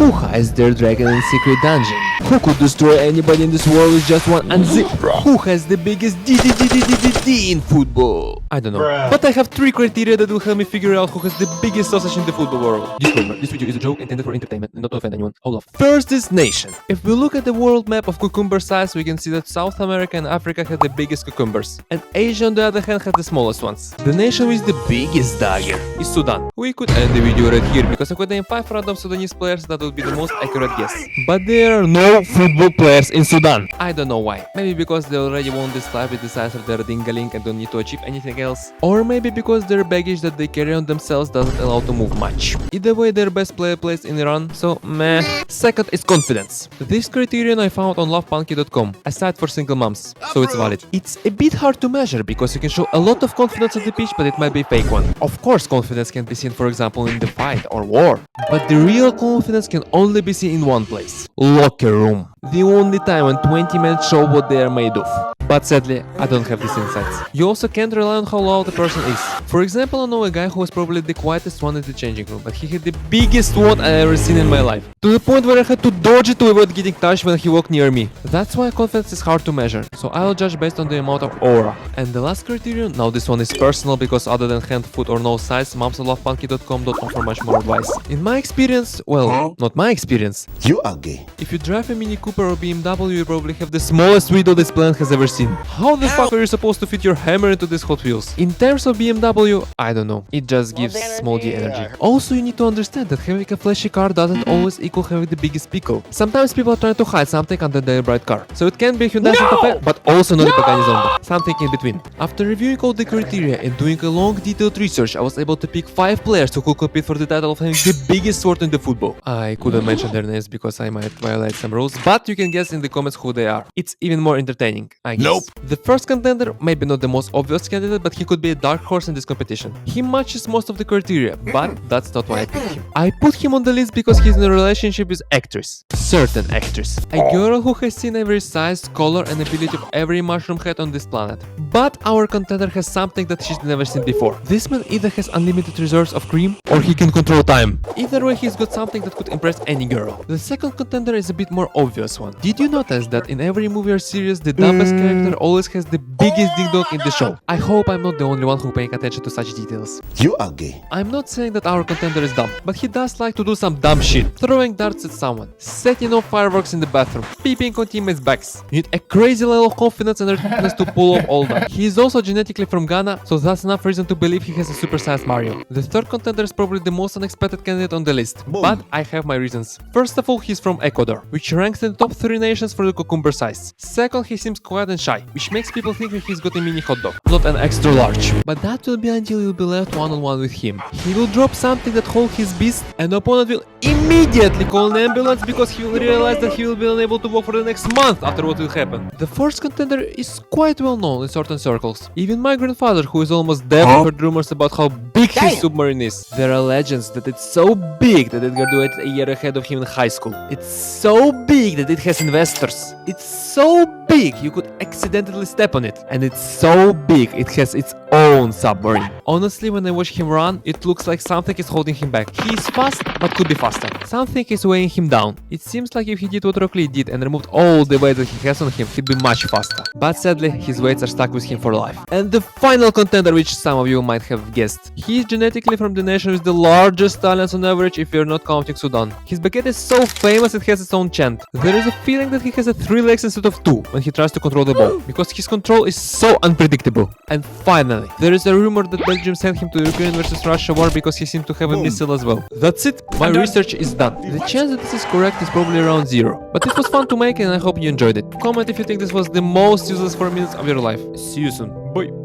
Who hides their dragon in secret dungeon? Who could destroy anybody in this world with just one unzip? Who has the biggest D in football? I don't know. But I have 3 criteria that will help me figure out who has the biggest sausage in the football world. Disclaimer, this video is a joke intended for entertainment and not to offend anyone. Hold off. First is nation. If we look at the world map of cucumber size, we can see that South America and Africa have the biggest cucumbers, and Asia on the other hand has the smallest ones. The nation with the biggest dagger is Sudan. We could end the video right here because I could name 5 random Sudanese players that would be the most accurate guess. But there are no football players in Sudan. I don't know why. Maybe because they already won this life with the size of their dingaling and don't need to achieve anything else. Or maybe because their baggage that they carry on themselves doesn't allow to move much. Either way, their best player plays in Iran, so meh. Second is confidence. This criterion I found on lovepunky.com, a site for single moms, so it's valid. It's a bit hard to measure because you can show a lot of confidence on the pitch, but it might be a fake one. Of course, confidence can be seen, for example, in the fight or war. But the real confidence can only be seen in one place: locker room. The only time when 20 men show what they are made of. But sadly, I don't have these insights. You also can't rely on how loud the person is. For example, I know a guy who was probably the quietest one in the changing room, but he had the biggest one I ever seen in my life. To the point where I had to dodge it to avoid getting touched when he walked near me. That's why confidence is hard to measure, so I'll judge based on the amount of aura. And the last criterion, now this one is personal because other than hand, foot or nose size, moms at lovepunky.com don't offer much more advice. In my experience, well, not my experience. You are gay. If you drive a Mini Cooper or BMW, you probably have the smallest window this planet has ever seen. How the fuck are you supposed to fit your hammer into these Hot Wheels? In terms of BMW, I don't know. It just gives small D energy. Also, you need to understand that having a flashy car doesn't always equal having the biggest pickle. Sometimes people are trying to hide something under their bright car. So it can be a Hyundai Santa Fe, but also not a Pagani Zonda. Something in between. After reviewing all the criteria and doing a long detailed research, I was able to pick 5 players who could compete for the title of having the biggest sword in the football. I couldn't mention their names because I might violate some rules, but you can guess in the comments who they are. It's even more entertaining, I guess. Nope. The first contender, maybe not the most obvious candidate, but he could be a dark horse in this competition. He matches most of the criteria, but that's not why I picked him. I put him on the list because he's in a relationship with actress. Certain actress. A girl who has seen every size, color and ability of every mushroom head on this planet. But our contender has something that she's never seen before. This man either has unlimited reserves of cream or he can control time. Either way, he's got something that could impress any girl. The second contender is a bit more obvious one. Did you notice that in every movie or series the dumbest character always has the biggest ding dong in the show? I hope I'm not the only one who paying attention to such details. You are gay. I'm not saying that our contender is dumb, but he does like to do some dumb shit. Throwing darts at someone, setting off fireworks in the bathroom, peeping on teammates' backs. You need a crazy level of confidence and ridiculousness to pull off all that. He is also genetically from Ghana, so that's enough reason to believe he has a supersized Mario. The third contender is probably the most unexpected candidate on the list, but I have my reasons. First of all, he's from Ecuador, which ranks in the top 3 nations for the cucumber size. Second, he seems quiet and shy, which makes people think that he's got a mini hot dog, not an extra large. But that will be until you'll be left one-on-one with him. He will drop something that holds his beast, and the opponent will immediately call an ambulance because he will realize that he will be unable to walk for the next month after what will happen. The first contender is quite well known in certain circles. Even my grandfather, who is almost deaf, heard rumors about how big his submarine is. There are legends that it's so big that it graduated a year ahead of him in high school. It's so big that it has investors. It's so big you could accidentally step on it. And it's so big it has its own submarine. Honestly, when I watch him run, it looks like something is holding him back. He is fast, but could be faster. Something is weighing him down. It seems like if he did what Rock Lee did and removed all the weight that he has on him, he'd be much faster. But sadly, his weights are stuck with him for life. And the final contender, which some of you might have guessed. He is genetically from the nation with the largest talents on average if you're not counting Sudan. His baguette is so famous it has its own chant. There is a feeling that he has 3 legs instead of 2 when he tries to control the ball, because his control is so unpredictable. And finally, there is a rumor that Belgium sent him to the Ukraine versus Russia war because he seemed to have a missile as well. That's it, my research is done. The chance that this is correct is probably around 0. But it was fun to make and I hope you enjoyed it. Comment if you think this was the most useless 4 minutes of your life. See you soon. Bye.